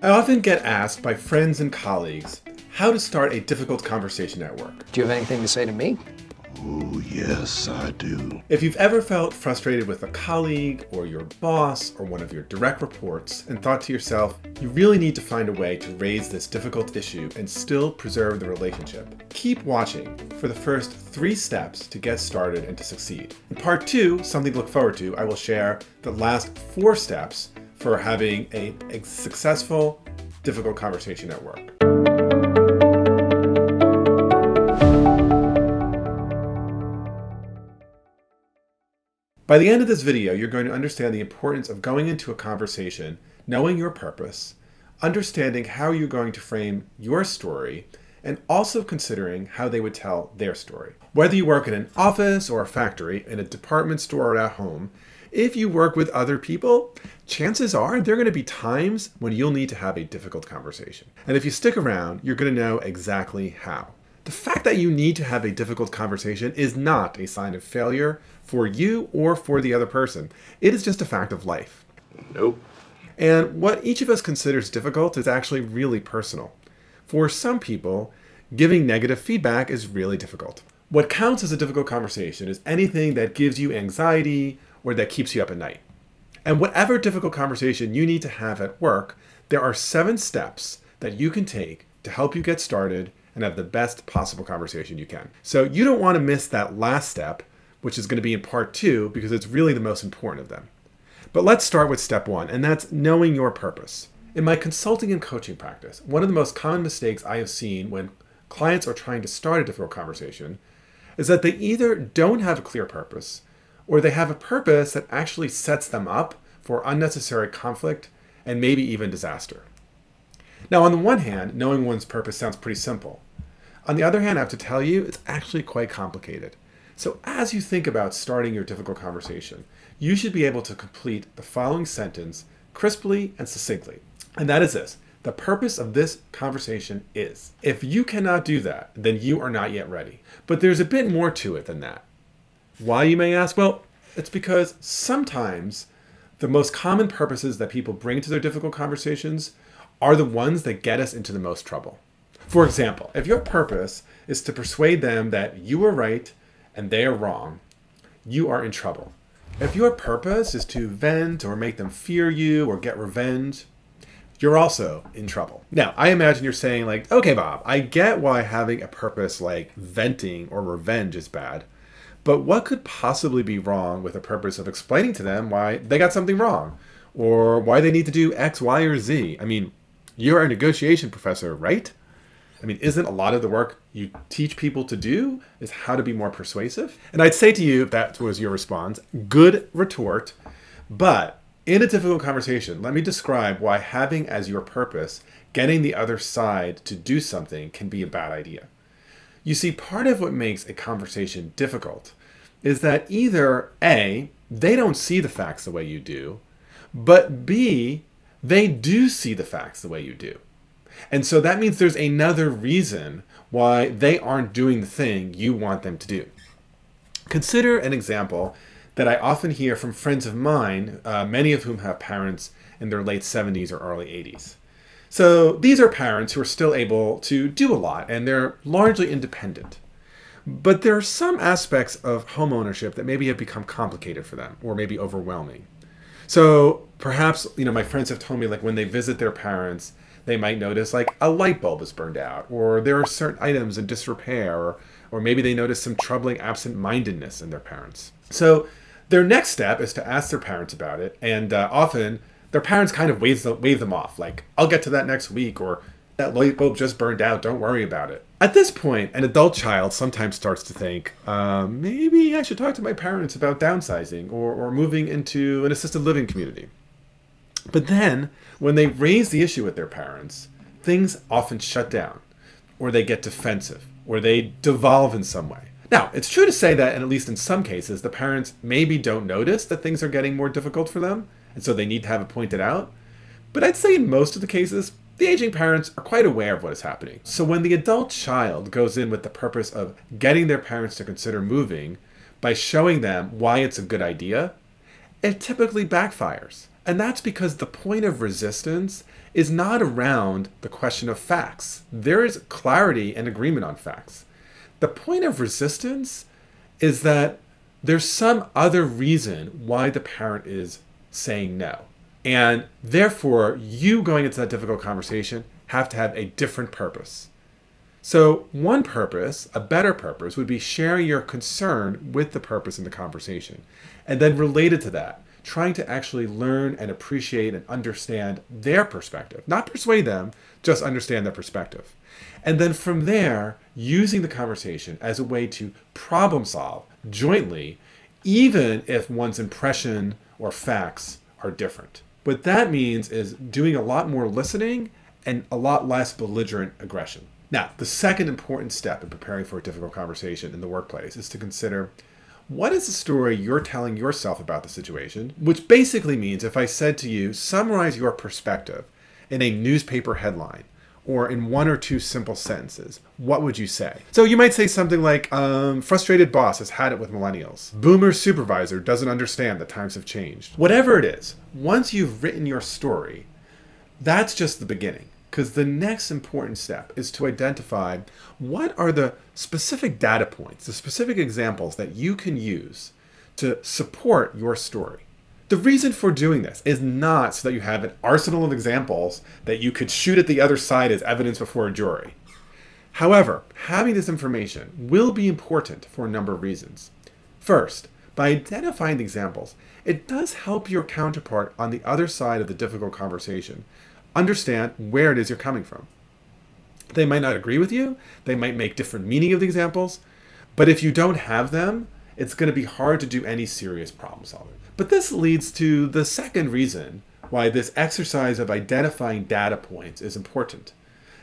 I often get asked by friends and colleagues how to start a difficult conversation at work. Do you have anything to say to me? Oh, yes, I do. If you've ever felt frustrated with a colleague or your boss or one of your direct reports and thought to yourself, you really need to find a way to raise this difficult issue and still preserve the relationship, keep watching for the first 3 steps to get started and to succeed. In part 2, something to look forward to, I will share the last 4 steps for having a successful, difficult conversation at work. By the end of this video, you're going to understand the importance of going into a conversation, knowing your purpose, understanding how you're going to frame your story, and also considering how they would tell their story. Whether you work in an office or a factory, in a department store or at home, if you work with other people, chances are there are going to be times when you'll need to have a difficult conversation. And if you stick around, you're going to know exactly how. The fact that you need to have a difficult conversation is not a sign of failure for you or for the other person. It is just a fact of life. Nope. And what each of us considers difficult is actually really personal. For some people, giving negative feedback is really difficult. What counts as a difficult conversation is anything that gives you anxiety or that keeps you up at night. And whatever difficult conversation you need to have at work, there are 7 steps that you can take to help you get started and have the best possible conversation you can. So you don't want to miss that last step, which is going to be in part 2, because it's really the most important of them. But let's start with step 1, and that's knowing your purpose. In my consulting and coaching practice, one of the most common mistakes I have seen when clients are trying to start a difficult conversation is that they either don't have a clear purpose, or they have a purpose that actually sets them up for unnecessary conflict and maybe even disaster. Now, on the one hand, knowing one's purpose sounds pretty simple. On the other hand, I have to tell you, it's actually quite complicated. So as you think about starting your difficult conversation, you should be able to complete the following sentence crisply and succinctly. And that is this: the purpose of this conversation is. If you cannot do that, then you are not yet ready. But there's a bit more to it than that. Why, you may ask? Well, it's because sometimes the most common purposes that people bring to their difficult conversations are the ones that get us into the most trouble. For example, if your purpose is to persuade them that you are right and they are wrong, you are in trouble. If your purpose is to vent or make them fear you or get revenge, you're also in trouble. Now, I imagine you're saying like, okay, Bob, I get why having a purpose like venting or revenge is bad, but what could possibly be wrong with a purpose of explaining to them why they got something wrong or why they need to do X, Y, or Z? I mean, you're a negotiation professor, right? I mean, isn't a lot of the work you teach people to do is how to be more persuasive? And I'd say to you, if that was your response, good retort. But in a difficult conversation, let me describe why having as your purpose getting the other side to do something can be a bad idea. You see, part of what makes a conversation difficult is that either A, they don't see the facts the way you do, but B, they do see the facts the way you do. And so that means there's another reason why they aren't doing the thing you want them to do. Consider an example that I often hear from friends of mine, many of whom have parents in their late 70s or early 80s. So these are parents who are still able to do a lot, and they're largely independent. But there are some aspects of home ownership that maybe have become complicated for them, or maybe overwhelming. So perhaps, my friends have told me like when they visit their parents, they might notice like a light bulb is burned out, or there are certain items in disrepair, or maybe they notice some troubling absent-mindedness in their parents. So their next step is to ask their parents about it, and often their parents kind of wave them off, like, I'll get to that next week, or that light bulb just burned out, don't worry about it. At this point, an adult child sometimes starts to think, maybe I should talk to my parents about downsizing or moving into an assisted living community. But then, when they raise the issue with their parents, things often shut down, or they get defensive, or they devolve in some way. Now, it's true to say that, and at least in some cases, the parents maybe don't notice that things are getting more difficult for them, and so they need to have it pointed out. But I'd say in most of the cases, the aging parents are quite aware of what is happening. So when the adult child goes in with the purpose of getting their parents to consider moving by showing them why it's a good idea, it typically backfires. And that's because the point of resistance is not around the question of facts. There is clarity and agreement on facts. The point of resistance is that there's some other reason why the parent is saying no. And therefore, you going into that difficult conversation have to have a different purpose. So one purpose, a better purpose, would be sharing your concern with the purpose in the conversation. And then related to that, trying to actually learn and appreciate and understand their perspective. Not persuade them, just understand their perspective. And then from there, using the conversation as a way to problem solve jointly, even if one's impression or facts are different. What that means is doing a lot more listening and a lot less belligerent aggression. Now, the second important step in preparing for a difficult conversation in the workplace is to consider, what is the story you're telling yourself about the situation? Which basically means if I said to you, summarize your perspective in a newspaper headline or in one or two simple sentences, what would you say? So you might say something like, frustrated boss has had it with millennials. Boomer supervisor doesn't understand that times have changed. Whatever it is, once you've written your story, that's just the beginning. Because the next important step is to identify what are the specific data points, the specific examples that you can use to support your story. The reason for doing this is not so that you have an arsenal of examples that you could shoot at the other side as evidence before a jury. However, having this information will be important for a number of reasons. First, by identifying the examples, it does help your counterpart on the other side of the difficult conversation understand where it is you're coming from. They might not agree with you, they might make different meaning of the examples, but if you don't have them, it's going to be hard to do any serious problem solving. But this leads to the second reason why this exercise of identifying data points is important.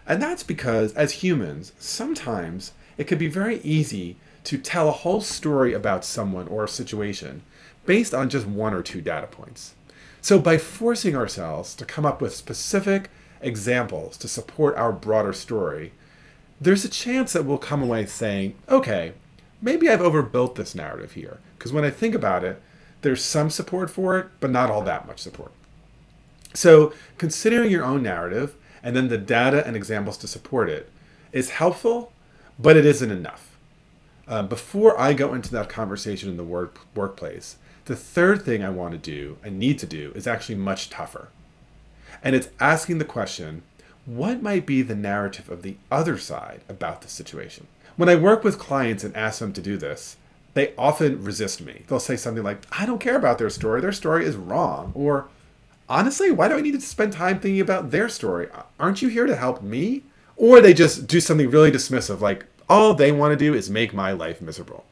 And that's because as humans, sometimes it can be very easy to tell a whole story about someone or a situation based on just one or two data points. So by forcing ourselves to come up with specific examples to support our broader story, there's a chance that we'll come away saying, okay, maybe I've overbuilt this narrative here. Because when I think about it, there's some support for it, but not all that much support. So considering your own narrative and then the data and examples to support it is helpful, but it isn't enough. Before I go into that conversation in the workplace, the third thing I want to do and need to do is actually much tougher. And it's asking the question, what might be the narrative of the other side about the situation? When I work with clients and ask them to do this, they often resist me. They'll say something like, I don't care about their story is wrong. Or, honestly, why do I need to spend time thinking about their story? Aren't you here to help me? Or they just do something really dismissive, like, all they want to do is make my life miserable.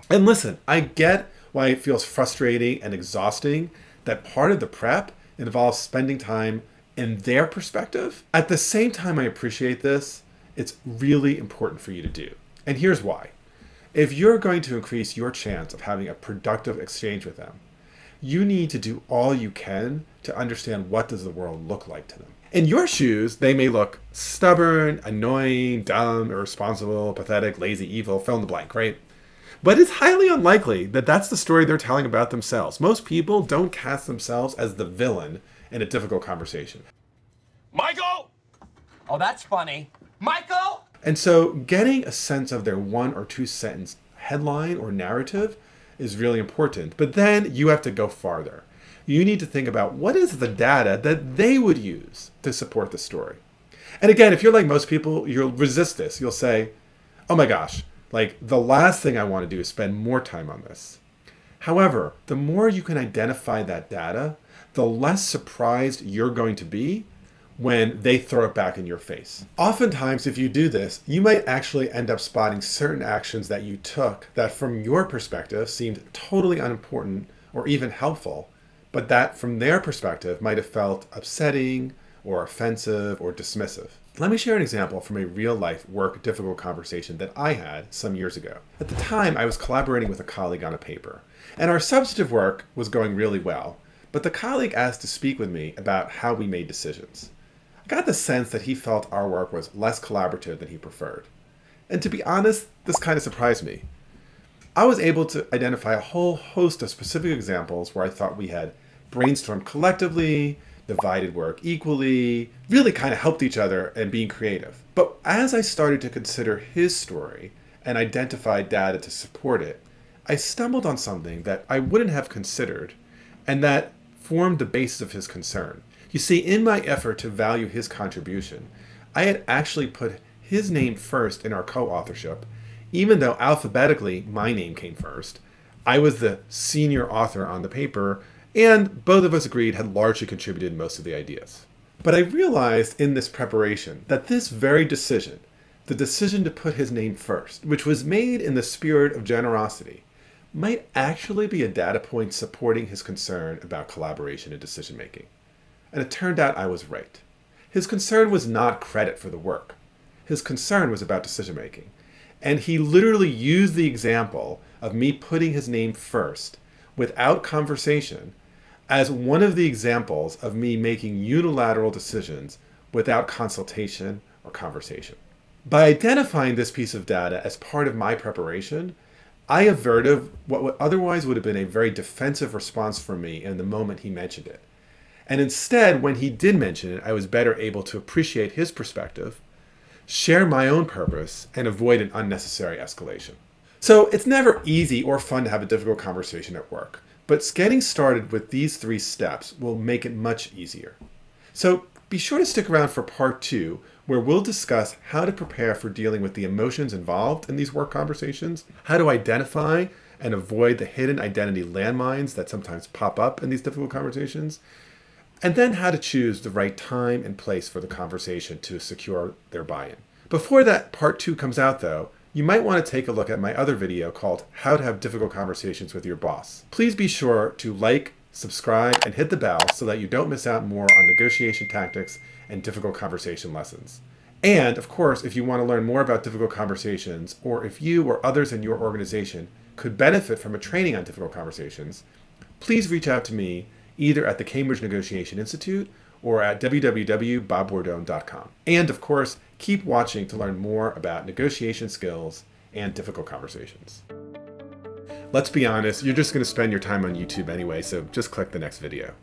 And listen, I get why it feels frustrating and exhausting that part of the prep involves spending time in their perspective. At the same time I appreciate this, it's really important for you to do. And here's why. If you're going to increase your chance of having a productive exchange with them, you need to do all you can to understand what does the world look like to them. In your shoes, they may look stubborn, annoying, dumb, irresponsible, pathetic, lazy, evil, fill in the blank, right? But it's highly unlikely that that's the story they're telling about themselves. Most people don't cast themselves as the villain in a difficult conversation. Michael! Oh, that's funny. Michael! And so getting a sense of their one or two sentence headline or narrative is really important. But then you have to go farther. You need to think about what is the data that they would use to support the story. And again, if you're like most people, you'll resist this. You'll say, oh my gosh, like the last thing I want to do is spend more time on this. However, the more you can identify that data, the less surprised you're going to be when they throw it back in your face. Oftentimes, if you do this, you might actually end up spotting certain actions that you took that from your perspective seemed totally unimportant or even helpful, but that from their perspective might have felt upsetting or offensive or dismissive. Let me share an example from a real-life work difficult conversation that I had some years ago. At the time, I was collaborating with a colleague on a paper, and our substantive work was going really well, but the colleague asked to speak with me about how we made decisions. I got the sense that he felt our work was less collaborative than he preferred. And to be honest, this kind of surprised me. I was able to identify a whole host of specific examples where I thought we had brainstormed collectively, divided work equally, really kind of helped each other and being creative. But as I started to consider his story and identify data to support it, I stumbled on something that I wouldn't have considered and that formed the basis of his concern. You see, in my effort to value his contribution, I had actually put his name first in our co-authorship, even though alphabetically my name came first. I was the senior author on the paper, and both of us agreed had largely contributed most of the ideas. But I realized in this preparation that this very decision, the decision to put his name first, which was made in the spirit of generosity, might actually be a data point supporting his concern about collaboration and decision making. And it turned out I was right. His concern was not credit for the work. His concern was about decision making. And he literally used the example of me putting his name first without conversation as one of the examples of me making unilateral decisions without consultation or conversation. By identifying this piece of data as part of my preparation, I averted what otherwise would have been a very defensive response from me in the moment he mentioned it. And instead, when he did mention it, I was better able to appreciate his perspective, share my own purpose, and avoid an unnecessary escalation. So it's never easy or fun to have a difficult conversation at work, but getting started with these 3 steps will make it much easier. So be sure to stick around for part 2, where we'll discuss how to prepare for dealing with the emotions involved in these work conversations, how to identify and avoid the hidden identity landmines that sometimes pop up in these difficult conversations, and then how to choose the right time and place for the conversation to secure their buy-in. Before that part 2 comes out though, you might want to take a look at my other video called How to Have Difficult Conversations with Your Boss. Please be sure to like, subscribe, and hit the bell so that you don't miss out more on negotiation tactics and difficult conversation lessons. And of course, if you want to learn more about difficult conversations, or if you or others in your organization could benefit from a training on difficult conversations, please reach out to me either at the Cambridge Negotiation Institute or at www.bobbordone.com. And of course, keep watching to learn more about negotiation skills and difficult conversations. Let's be honest, you're just going to spend your time on YouTube anyway, so just click the next video.